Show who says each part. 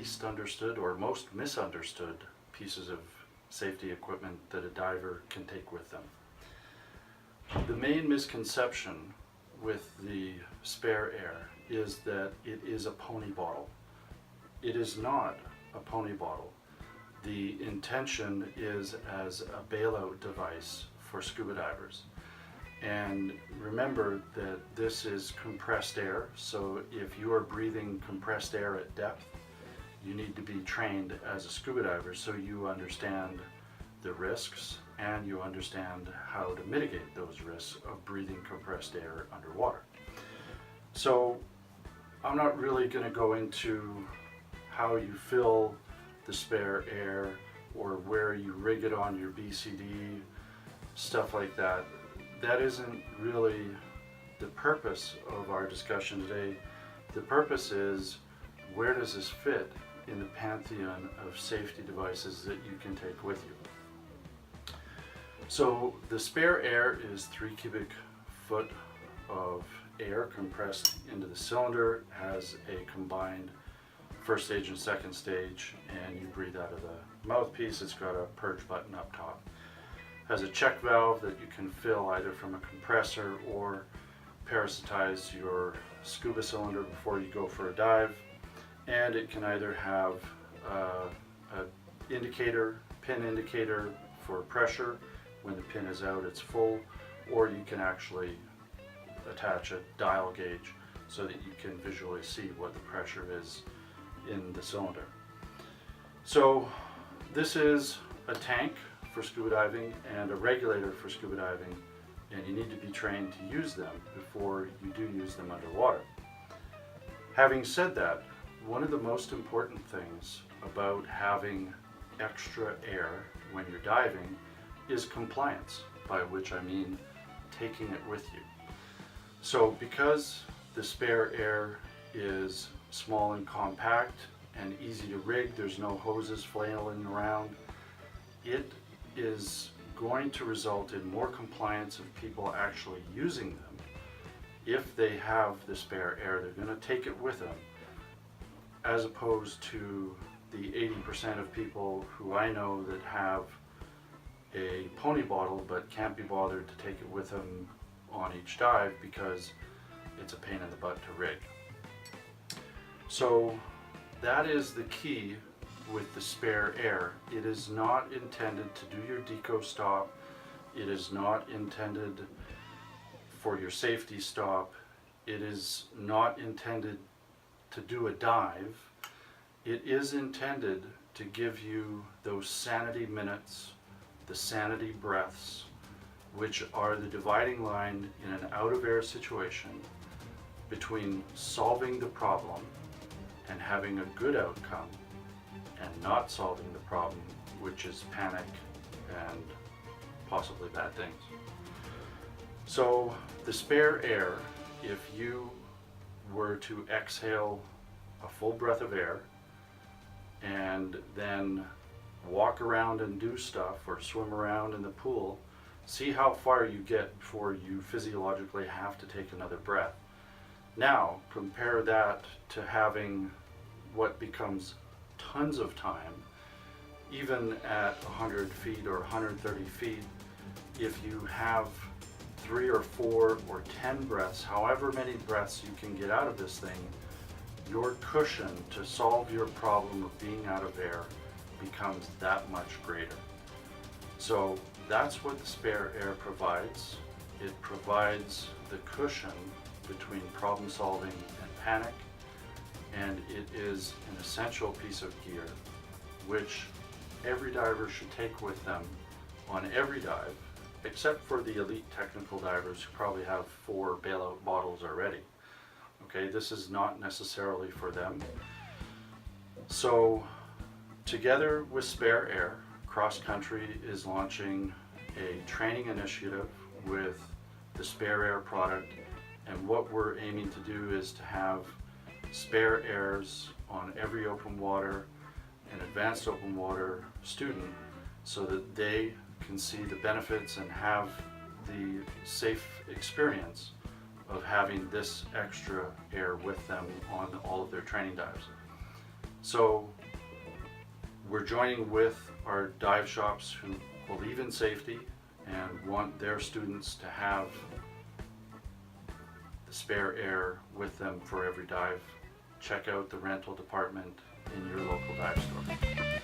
Speaker 1: least understood or most misunderstood pieces of safety equipment that a diver can take with them. The main misconception with the spare air is that it is a pony bottle. It is not a pony bottle. The intention is as a bailout device for scuba divers. And remember that this is compressed air, so if you are breathing compressed air at depth, you need to be trained as a scuba diver so you understand the risks and you understand how to mitigate those risks of breathing compressed air underwater. So I'm not really going to go into how you fill the spare air or where you rig it on your BCD, stuff like that. That isn't really the purpose of our discussion today. The purpose is, where does this fit in the pantheon of safety devices that you can take with you? So the spare air is 3 cubic foot of air compressed into the cylinder, has a combined first stage and second stage, and you breathe out of the mouthpiece. It's got a purge button up top. Has a check valve that you can fill either from a compressor or parasitize your scuba cylinder before you go for a dive. And it can either have a pin indicator for pressure. When the pin is out, it's full, or you can actually attach a dial gauge so that you can visually see what the pressure is in the cylinder. So this is a tank for scuba diving and a regulator for scuba diving, and you need to be trained to use them before you do use them underwater. Having said that, one of the most important things about having extra air when you're diving is compliance, by which I mean taking it with you. So because the spare air is small and compact and easy to rig, there's no hoses flailing around, it is going to result in more compliance of people actually using them. If they have the spare air, they're going to take it with them, as opposed to the 80% of people who I know that have a pony bottle but can't be bothered to take it with them on each dive because it's a pain in the butt to rig. So that is the key with the spare air. It is not intended to do your deco stop. It is not intended for your safety stop. It is not intended to do a dive. It is intended to give you those sanity minutes, the sanity breaths, which are the dividing line in an out-of-air situation between solving the problem and having a good outcome, and not solving the problem, which is panic and possibly bad things. So the spare air, if you were to exhale a full breath of air and then walk around and do stuff or swim around in the pool, see how far you get before you physiologically have to take another breath. Now compare that to having what becomes tons of time, even at 100 feet or 130 feet. If you have 3 or 4 or 10 breaths, however many breaths you can get out of this thing, your cushion to solve your problem of being out of air becomes that much greater. So that's what the spare air provides. It provides the cushion between problem solving and panic, and it is an essential piece of gear which every diver should take with them on every dive, except for the elite technical divers who probably have 4 bailout bottles already. Okay, this is not necessarily for them. So together with Spare Air, Cross Country is launching a training initiative with the Spare Air product, and what we're aiming to do is to have spare airs on every open water and advanced open water student so that they can see the benefits and have the safe experience of having this extra air with them on all of their training dives. So we're joining with our dive shops who believe in safety and want their students to have the spare air with them for every dive. Check out the rental department in your local dive store.